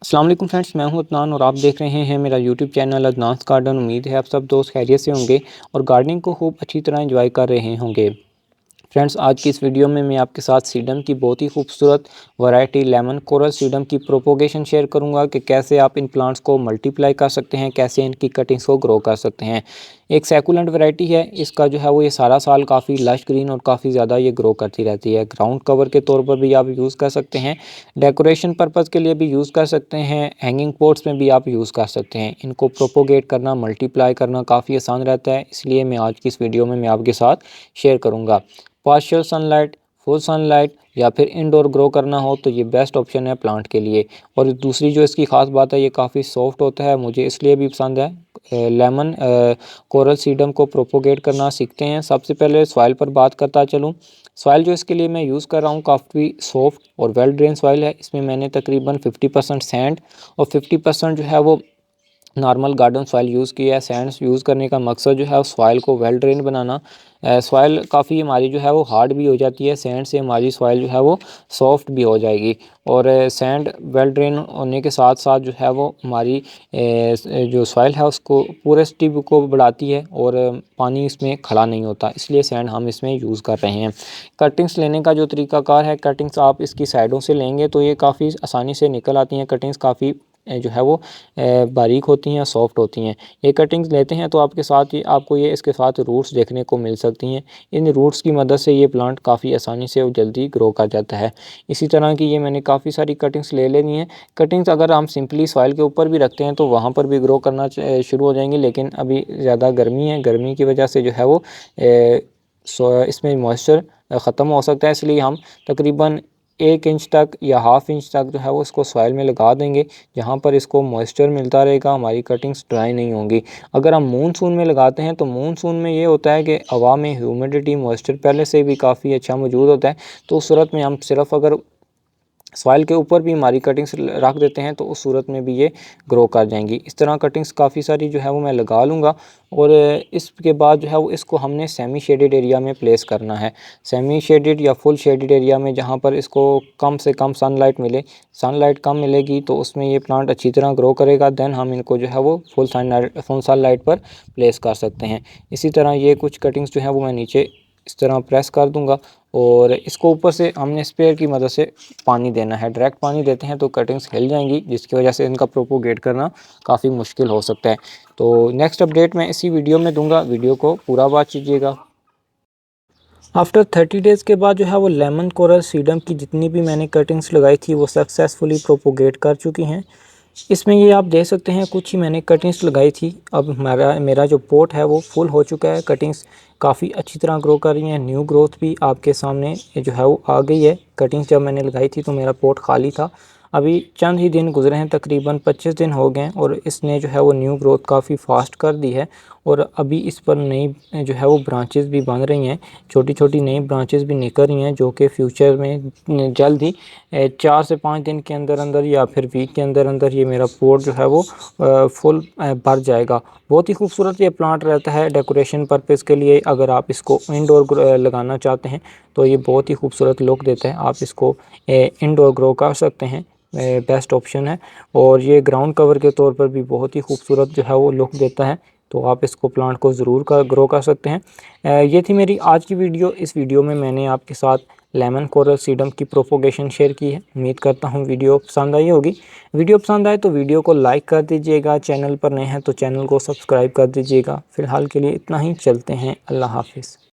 अस्सलाम वालेकुम फ्रेंड्स, मैं हूं अदनान और आप देख रहे हैं मेरा यूट्यूब चैनल अदनास गार्डन। उम्मीद है आप सब दोस्त खैरियत से होंगे और गार्डनिंग को खूब अच्छी तरह एंजॉय कर रहे होंगे। फ्रेंड्स, आज की इस वीडियो में मैं आपके साथ सीडम की बहुत ही खूबसूरत वैरायटी लेमन कोरल सीडम की प्रोपोगेशन शेयर करूंगा कि कैसे आप इन प्लांट्स को मल्टीप्लाई कर सकते हैं, कैसे इनकी कटिंग्स को ग्रो कर सकते हैं। एक सैकुलेंट वैरायटी है, इसका जो है वो ये सारा साल काफ़ी लश ग्रीन और काफ़ी ज़्यादा ये ग्रो करती रहती है। ग्राउंड कवर के तौर पर भी आप यूज़ कर सकते हैं, डेकोरेशन पर्पज़ के लिए भी यूज़ कर सकते हैं, हैंगिंग पॉट्स में भी आप यूज़ कर सकते हैं। इनको प्रोपोगेट करना, मल्टीप्लाई करना काफ़ी आसान रहता है, इसलिए मैं आज की इस वीडियो में मैं आपके साथ शेयर करूँगा। पार्शियल सनलाइट, फुल सनलाइट या फिर इंडोर ग्रो करना हो तो ये बेस्ट ऑप्शन है प्लांट के लिए। और दूसरी जो इसकी ख़ास बात है, ये काफ़ी सॉफ्ट होता है, मुझे इसलिए भी पसंद है। लेमन कोरल सीडम को प्रोपोगेट करना सीखते हैं। सबसे पहले सॉइल पर बात करता चलूँ। सॉइल जो इसके लिए मैं यूज़ कर रहा हूँ काफ़ी सॉफ्ट और वेल ड्रेन सॉइल है। इसमें मैंने तकरीबन 50% सैंड और 50% जो है वो नॉर्मल गार्डन सॉइल यूज़ किया है। सैंड यूज़ करने का मकसद जो है सॉइल को वेल ड्रेन बनाना। सॉइल काफ़ी हमारी जो है वो हार्ड भी हो जाती है, सैंड से हमारी सॉइल जो है वो सॉफ्ट भी हो जाएगी। और सैंड वेल ड्रेन होने के साथ साथ जो है वो हमारी जो सॉइल है उसको पोरोसिटी को बढ़ाती है और पानी इसमें खड़ा नहीं होता, इसलिए सैंड हम इसमें यूज़ कर रहे हैं। कटिंग्स लेने का जो तरीकाकार है, कटिंग्स आप इसकी साइडों से लेंगे तो ये काफ़ी आसानी से निकल आती हैं। कटिंग्स काफ़ी जो है वो बारीक होती हैं, सॉफ्ट होती हैं। ये कटिंग्स लेते हैं तो आपके साथ ये आपको ये इसके साथ रूट्स देखने को मिल सकती हैं। इन रूट्स की मदद से ये प्लांट काफ़ी आसानी से और जल्दी ग्रो कर जाता है। इसी तरह की ये मैंने काफ़ी सारी कटिंग्स ले लेनी है। कटिंग्स अगर हम सिंपली सॉइल के ऊपर भी रखते हैं तो वहाँ पर भी ग्रो करना शुरू हो जाएंगे, लेकिन अभी ज़्यादा गर्मी है, गर्मी की वजह से जो है वो इसमें मॉइस्चर ख़त्म हो सकता है, इसलिए हम तकरीबन 1 इंच तक या हाफ इंच तक जो है वो इसको सॉइल में लगा देंगे, जहाँ पर इसको मॉइस्चर मिलता रहेगा, हमारी कटिंग्स ड्राई नहीं होंगी। अगर हम मूनसून में लगाते हैं तो मूनसून में ये होता है कि हवा में ह्यूमिडिटी मॉइस्चर पहले से भी काफ़ी अच्छा मौजूद होता है, तो उस सूरत में हम सिर्फ अगर सॉइल के ऊपर भी हमारी कटिंग्स रख देते हैं तो उस सूरत में भी ये ग्रो कर जाएंगी। इस तरह कटिंग्स काफ़ी सारी जो है वो मैं लगा लूँगा और इसके बाद जो है वो इसको हमने सेमी शेडेड एरिया में प्लेस करना है। सेमी शेडेड या फुल शेडेड एरिया में, जहाँ पर इसको कम से कम सनलाइट मिले। सनलाइट कम मिलेगी तो उसमें ये प्लांट अच्छी तरह ग्रो करेगा, देन हम इनको जो है वो फुल सनलाइट पर प्लेस कर सकते हैं। इसी तरह ये कुछ कटिंग्स जो है वो मैं नीचे इस तरह प्रेस कर दूंगा और इसको ऊपर से हमने स्प्रेयर की मदद से पानी देना है। डायरेक्ट पानी देते हैं तो कटिंग्स हिल जाएंगी, जिसकी वजह से इनका प्रोपोगेट करना काफ़ी मुश्किल हो सकता है। तो नेक्स्ट अपडेट मैं इसी वीडियो में दूंगा, वीडियो को पूरा वॉच कीजिएगा। आफ्टर 30 डेज़ के बाद जो है वो लेमन कोरल सीडम की जितनी भी मैंने कटिंग्स लगाई थी वो सक्सेसफुली प्रोपोगेट कर चुकी हैं। इसमें ये आप देख सकते हैं कुछ ही मैंने कटिंग्स लगाई थी, अब मेरा जो पोट है वो फुल हो चुका है। कटिंग्स काफ़ी अच्छी तरह ग्रो कर रही हैं, न्यू ग्रोथ भी आपके सामने जो है वो आ गई है। कटिंग्स जब मैंने लगाई थी तो मेरा पोट खाली था, अभी चंद ही दिन गुजरे हैं, तकरीबन 25 दिन हो गए हैं और इसने जो है वो न्यू ग्रोथ काफ़ी फास्ट कर दी है। और अभी इस पर नई जो है वो ब्रांचेस भी बन रही हैं, छोटी छोटी नई ब्रांचेस भी निकल रही हैं, जो कि फ्यूचर में जल्द ही 4 से 5 दिन के अंदर अंदर या फिर वीक के अंदर अंदर ये मेरा पोट जो है वो फुल भर जाएगा। बहुत ही खूबसूरत ये प्लांट रहता है डेकोरेशन पर्पज़ के लिए। अगर आप इसको इंडोर लगाना चाहते हैं तो ये बहुत ही खूबसूरत लुक देता है, आप इसको इंडोर ग्रो कर सकते हैं, बेस्ट ऑप्शन है। और ये ग्राउंड कवर के तौर पर भी बहुत ही खूबसूरत जो है वो लुक देता है, तो आप इसको प्लांट को ज़रूर ग्रो कर सकते हैं। ये थी मेरी आज की वीडियो। इस वीडियो में मैंने आपके साथ लेमन कोरल सीडम की प्रोपोगेशन शेयर की है। उम्मीद करता हूँ वीडियो पसंद आई होगी। वीडियो पसंद आए तो वीडियो को लाइक कर दीजिएगा, चैनल पर नए हैं तो चैनल को सब्सक्राइब कर दीजिएगा। फ़िलहाल के लिए इतना ही, चलते हैं, अल्लाह हाफिज़।